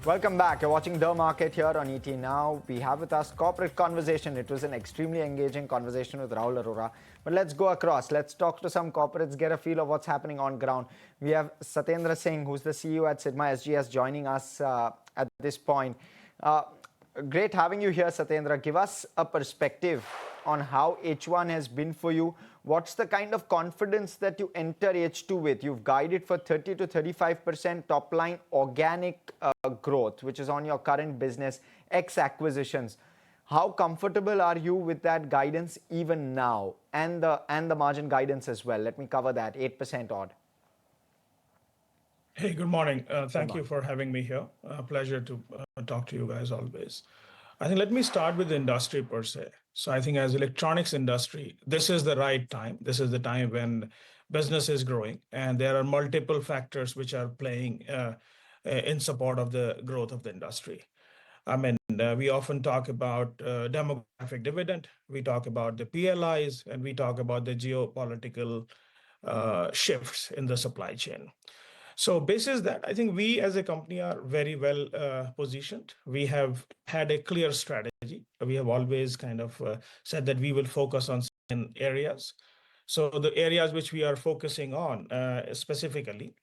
Welcome back. You're watching The Market here on ET Now. We have with us Corporate Conversation. It was an extremely engaging conversation with Rahul Arora. But let's go across. Let's talk to some corporates, get a feel of what's happening on ground. We have Satyendra Singh, who's the CEO at Syrma SGS, joining us at this point. Great having you here, Satyendra. Give us a perspective on how H1 has been for you. What's the kind of confidence that you enter H2 with? You've guided for 30 to 35% top line organic growth, which is on your current business, ex acquisitions. How comfortable are you with that guidance even now, and the margin guidance as well? Let me cover that, 8% odd. Hey, good morning. Thank you for having me here. Pleasure to talk to you guys always. I think let me start with the industry per se. So I think as electronics industry, this is the right time. This is the time when business is growing, and there are multiple factors which are playing in support of the growth of the industry. I mean, we often talk about demographic dividend, we talk about the PLIs, and we talk about the geopolitical shifts in the supply chain. So basis that, I think we as a company are very well positioned. We have had a clear strategy. We have always kind of said that we will focus on certain areas. So the areas which we are focusing on specifically,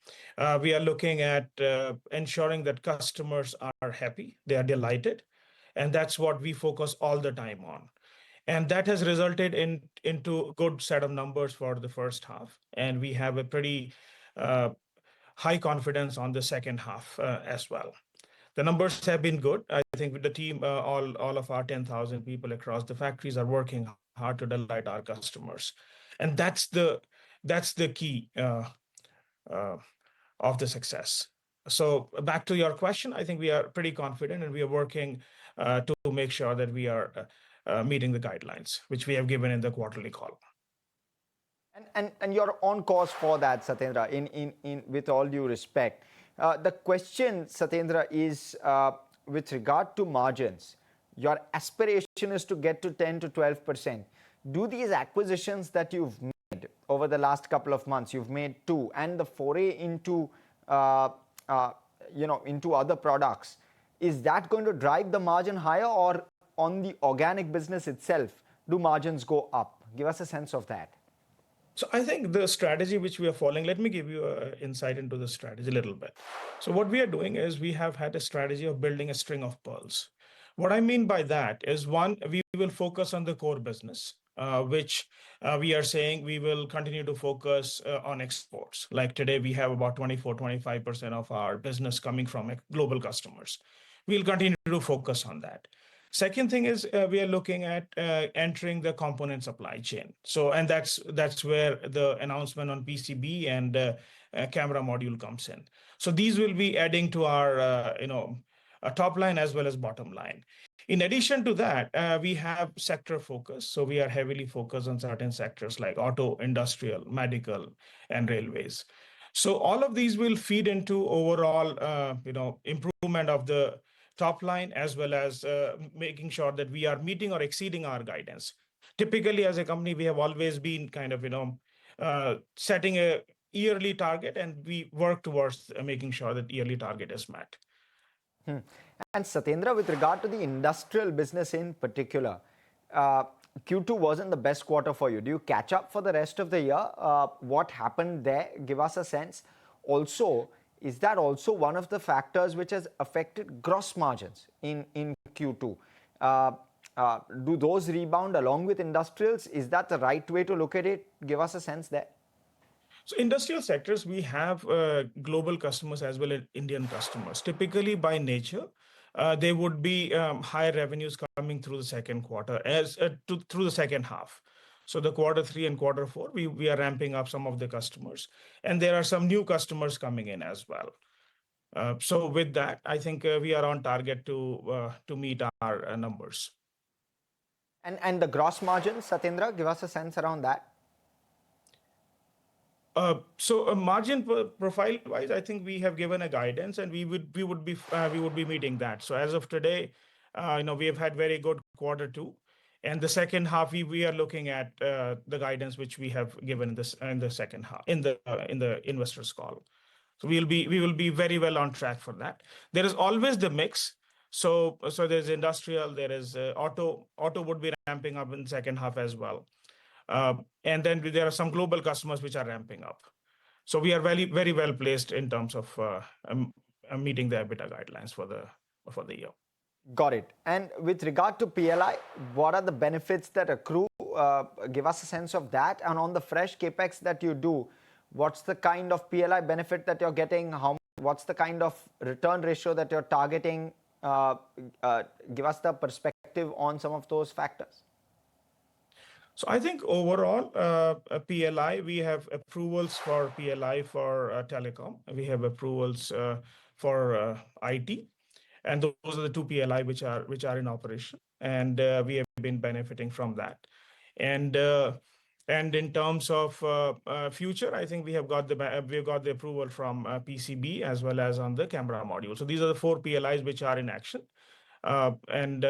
we are looking at ensuring that customers are happy, they are delighted, and that's what we focus all the time on. And that has resulted into a good set of numbers for the first half, and we have a pretty high confidence on the second half as well. The numbers have been good. I think with the team, all of our 10,000 people across the factories are working hard to delight our customers. And that's the key of the success. So back to your question, I think we are pretty confident, and we are working to make sure that we are meeting the guidelines, which we have given in the quarterly call. And you're on course for that, Satyendra, with all due respect. The question, Satyendra, is with regard to margins. Your aspiration is to get to 10 to 12%. Do these acquisitions that you've made over the last couple of months, you've made two, and the foray into into other products, is that going to drive the margin higher, or on the organic business itself, do margins go up? Give us a sense of that. So I think the strategy which we are following, let me give you an insight into the strategy a little bit. So what we are doing is we have had a strategy of building a string of pearls. What I mean by that is, one, we will focus on the core business, which we are saying we will continue to focus on exports. Like today, we have about 24-25% of our business coming from global customers. We'll continue to focus on that. Second thing is we are looking at entering the component supply chain. So, and that's where the announcement on PCB and camera module comes in. So these will be adding to our a top line as well as bottom line. In addition to that, we have sector focus. So we are heavily focused on certain sectors like auto, industrial, medical, and railways. So all of these will feed into overall improvement of the top line, as well as making sure that we are meeting or exceeding our guidance. Typically, as a company, we have always been kind of, setting a yearly target, and we work towards making sure that yearly target is met. And Satyendra, with regard to the industrial business in particular, Q2 wasn't the best quarter for you. Do you catch up for the rest of the year? What happened there? Give us a sense. Also, is that also one of the factors which has affected gross margins in Q2? Do those rebound along with industrials? Is that the right way to look at it? Give us a sense there. So industrial sectors, we have global customers as well as Indian customers. Typically, by nature, there would be higher revenues coming through the second quarter through the second half. So the quarter 3 and quarter 4, we are ramping up some of the customers, and there are some new customers coming in as well. So with that, I think we are on target to meet our numbers. And the gross margin, Satyendra, give us a sense around that. So a margin profile wise, I think we have given a guidance, and we would be meeting that. So as of today, we have had very good quarter 2. And the second half, we are looking at the guidance which we have given in the second half in the investors call. So we will be very well on track for that. There is always the mix. So there's industrial, there is auto. Auto would be ramping up in the second half as well. And then there are some global customers which are ramping up. So we are very well placed in terms of meeting the EBITDA guidelines for the year. Got it. And with regard to PLI, what are the benefits that accrue? Give us a sense of that. And on the fresh CAPEX that you do, what's the kind of PLI benefit that you're getting? What's the kind of return ratio that you're targeting? Give us the perspective on some of those factors. So I think overall, PLI, we have approvals for PLI for telecom. We have approvals for IT. And those are the two PLI which are in operation. And we have been benefiting from that. And in terms of future, I think we have got the approval from PCB as well as on the camera module. So these are the 4 PLIs which are in action. And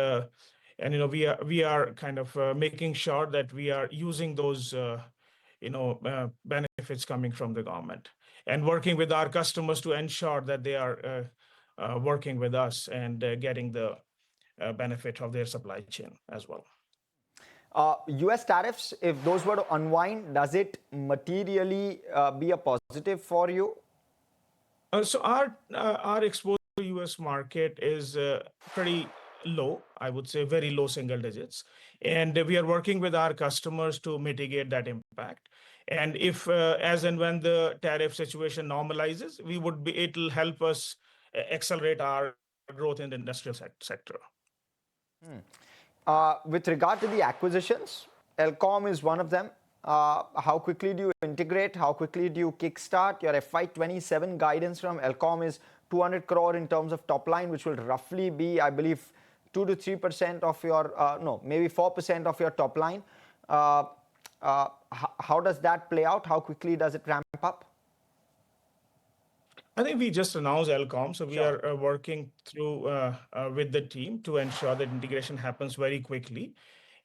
we are kind of making sure that we are using those benefits coming from the government and working with our customers to ensure that they are working with us and getting the benefit of their supply chain as well. US tariffs, if those were to unwind, does it materially be a positive for you? So our exposure to US market is pretty low, I would say very low single digits. And we are working with our customers to mitigate that impact. And if, as and when the tariff situation normalizes, it'll help us accelerate our growth in the industrial sector. With regard to the acquisitions, LCOM is one of them. How quickly do you integrate? How quickly do you kickstart? Your FY27 guidance from LCOM is 200 crore in terms of top line, which will roughly be, I believe, 2 to 3% of your, maybe 4% of your top line. How does that play out? How quickly does it ramp up? I think we just announced LCOM, so we are working through with the team to ensure that integration happens very quickly.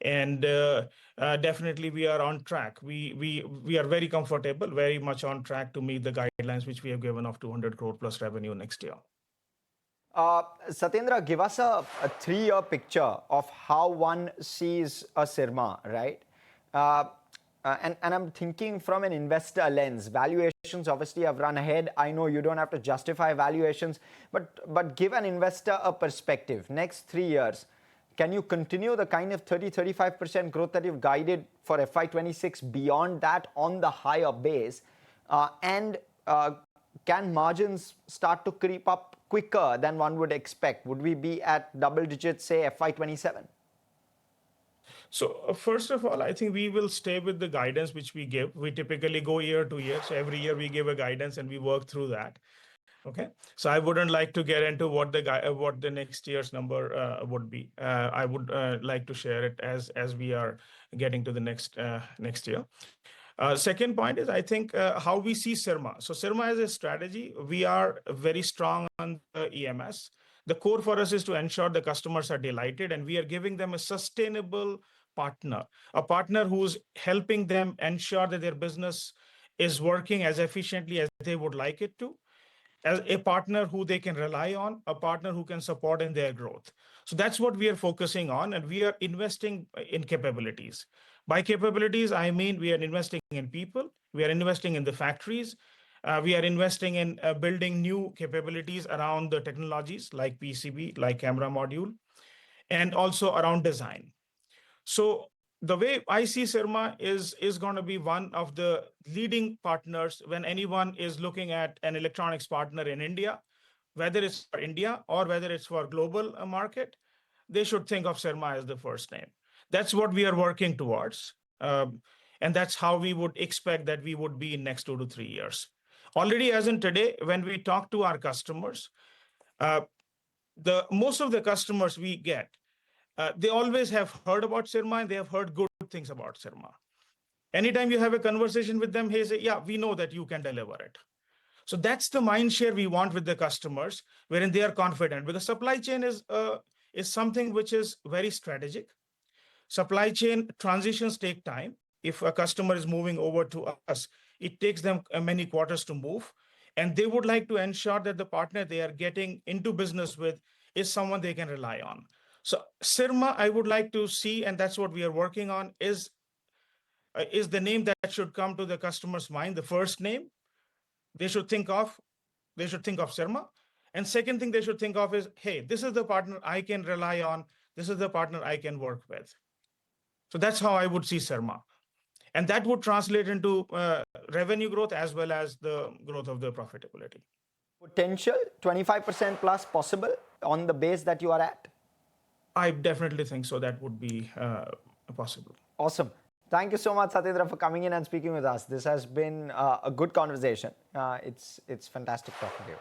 And definitely we are on track. We are very comfortable, very much on track to meet the guidelines which we have given of 200 crore plus revenue next year. Satyendra, give us a 3-year picture of how one sees a Syrma, right? And I'm thinking from an investor lens. Valuations obviously have run ahead. I know you don't have to justify valuations, but give an investor a perspective. Next 3 years, can you continue the kind of 30-35% growth that you've guided for FY26 beyond that on the higher base? And can margins start to creep up quicker than one would expect? Would we be at double digits, say FY27? So first of all, I think we will stay with the guidance which we give. We typically go year to year. So every year we give a guidance and we work through that. Okay. So I wouldn't like to get into what the next year's number would be. I would like to share it as we are getting to the next year. Second point is, I think, how we see Syrma. So Syrma as a strategy, we are very strong on the EMS. The core for us is to ensure the customers are delighted and we are giving them a sustainable partner, a partner who's helping them ensure that their business is working as efficiently as they would like it to, as a partner who they can rely on, a partner who can support in their growth. So that's what we are focusing on, and we are investing in capabilities. By capabilities, I mean we are investing in people, we are investing in the factories, we are investing in building new capabilities around the technologies like PCB, like camera module, and also around design. So the way I see Syrma is going to be one of the leading partners when anyone is looking at an electronics partner in India, whether it's for India or whether it's for global market, they should think of Syrma as the first name. That's what we are working towards. And that's how we would expect that we would be in next 2 to 3 years. Already as in today, when we talk to our customers, most of the customers we get, they always have heard about Syrma and they have heard good things about Syrma. Anytime you have a conversation with them, they say, yeah, we know that you can deliver it. So that's the mind share we want with the customers, wherein they are confident, because supply chain is something which is very strategic. Supply chain transitions take time. If a customer is moving over to us, it takes them many quarters to move. And they would like to ensure that the partner they are getting into business with is someone they can rely on. So SIRMA, I would like to see, and that's what we are working on, is the name that should come to the customer's mind, the first name they should think of. They should think of SIRMA. And second thing they should think of is, hey, this is the partner I can rely on. This is the partner I can work with. So that's how I would see SIRMA. And that would translate into revenue growth as well as the growth of the profitability. Potential 25% plus possible on the base that you are at? I definitely think so. That would be possible. Awesome. Thank you so much, Satyendra, for coming in and speaking with us. This has been a good conversation. It's fantastic talking to you.